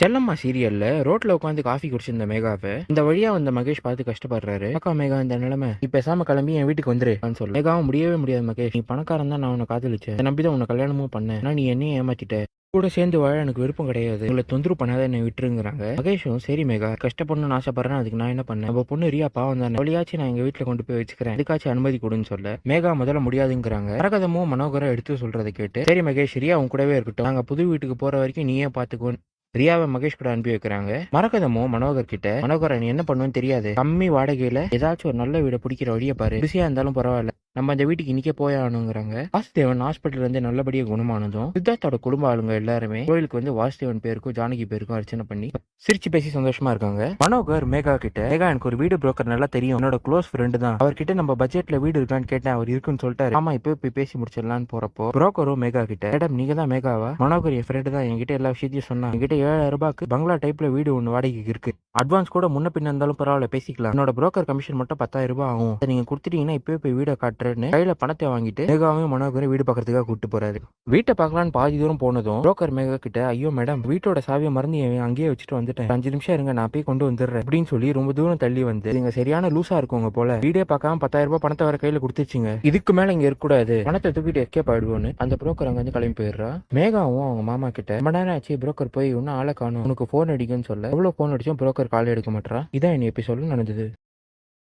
செல்லம்மா சீரியல்ல ரோட்ல உட்காந்து காஃபி குடிச்சிருந்த மேகாவை இந்த வழியா வந்த மகேஷ் பார்த்து கஷ்டப்படுறாரு. அக்கா மேகா, இந்த நிலைமை நீ பேசாம கிளம்பி என் வீட்டுக்கு வந்துரு சொல்ல. மேகாவும் முடியவே முடியாது மகேஷ், நீ பணக்காரன் தான், நான் உன்னை காதலிச்சேன், இதை நம்பிதான் உன்னை கல்யாணமும் பண்ணேன், ஆனா நீ என்னையும் ஏமாத்திட்ட, கூட சேர்ந்து வாழ எனக்கு விருப்பம் கிடையாது, உங்களை தொந்தரவு பண்ணாத என்னை விட்டுருங்கிறாங்க. மகேஷும் சரி மேகா, கஷ்டப்படணும்னு ஆசைப்படுறேன், அதுக்கு நான் என்ன பண்ணேன், நம்ம பொண்ணு ரியா பாவம் தானே, வழியாச்சும் நான் எங்க வீட்டுல கொண்டு போய் வச்சுக்கிறேன், அதுக்காச்சும் அனுமதி கொடுன்னு சொல்ல மேகா முதல்ல முடியாதுங்கிறாங்க. மரகதமும் மனோகரம் எடுத்து சொல்றதை கேட்டு சரி மகேஷ், ரியா உன் கூடவே இருக்கட்டும், நாங்க புது வீட்டுக்கு போற வரைக்கும் நீயே பாத்துக்கோ ரியாவை மகேஷ் கூட அனுப்பி வைக்கிறாங்க. மரகதமும் மனோகர் கிட்ட, மனோகர் நீ என்ன பண்ணுன்னு தெரியாது, கம்மி வாடகையில ஏதாச்சும் ஒரு நல்ல வீட பிடிக்கிற வழியை பாரு, பிஸியா இருந்தாலும் பரவாயில்ல, நம்ம அந்த வீட்டுக்கு இன்னைக்கே போயானுங்கிறாங்க. வாசுதேவன் ஹாஸ்பிட்டல் இருந்து நல்லபடியா குணமானதும் சித்தார்த்தோட குடும்ப ஆளுங்க எல்லாருமே கோயிலுக்கு வந்து வாசுதேவன் பேருக்கும் ஜானகி பேருக்கும் அர்ச்சனை பண்ணி சிரிச்சு பேசி சந்தோஷமா இருக்காங்க. மனோகர் மேகா கிட்ட, மேகா எனக்கு ஒரு வீடு புரோக்கர் நல்லா தெரியும், என்னோட க்ளோஸ் ஃப்ரெண்டு தான், அவர்கிட்ட நம்ம பட்ஜெட்ல வீடு இருக்கான்னு கேட்டேன், அவர் இருக்குன்னு சொல்லிட்டாரு, ஆமா இப்போ போய் பேசி முடிச்சிடலான்னு போறப்போ புரோக்கரும் மேகா கிட்ட, மேடம் நீங்க தான் மேகாவா, மனோகர் என் ஃப்ரெண்டு தான், என்கிட்ட எல்லா விஷயத்தையும் சொன்னா, என்கிட்ட 7,000 ரூபாய்க்கு பங்களா டைப்ல வீடு ஒன்று வாடகைக்கு இருக்கு, அட்வான்ஸ் கூட முன்ன பின்ன இருந்தாலும் பரவாயில்ல பேசிக்கலாம், என்னோட புரோக்கர் கமிஷன் மட்டும் 10,000 ரூபாய் ஆகும், நீங்க கொடுத்துட்டீங்கன்னா இப்பவே போய் வீடை காட்டுறேன்னு கையில பணத்தை வாங்கிட்டு மேகாவையும் மனோகரையும் வீடு பார்க்கறதுக்காக கூட்டு போறாரு. வீட்டை பார்க்கலான்னு பாதி தூரம் போனதும் புரோக்கர் மேகா கிட்ட, ஐயோ மேடம் வீட்டோட சாவியை மறந்து அங்கேயே வச்சுட்டு வந்துட்டேன், 5 நிமிஷம் இருங்க நான் போய் கொண்டு வந்துடுறேன் அப்படின்னு சொல்லி ரொம்ப தூரம் தள்ளி வந்து, நீங்க சரியான லூசா இருக்குங்க போல, வீடே பார்க்காம 10,000 ரூபாய் பணத்தை வர கையில கொடுத்துச்சுங்க, இதுக்கு மேல இங்க இருக்கக்கூடாது, பணத்தை தூக்கிட்டு எஸ்கேப் ஆயிடுவோன்னு அந்த புரோக்கர் அங்க வந்து கிளம்பி போயிடுறா. மேகாவும் அவங்க மாமா கிட்ட, ரொம்ப நேரம் ஆச்சு புரோக்கர் போய் இன்னும் ஆளை காணும், உனக்கு போன் அடிக்குன்னு சொல்ல, எவ்வளவு போன் அடிச்சும் புரோக்கர் கால் எடுக்க மாட்டா. இதான் என் எபிசோட நடந்தது.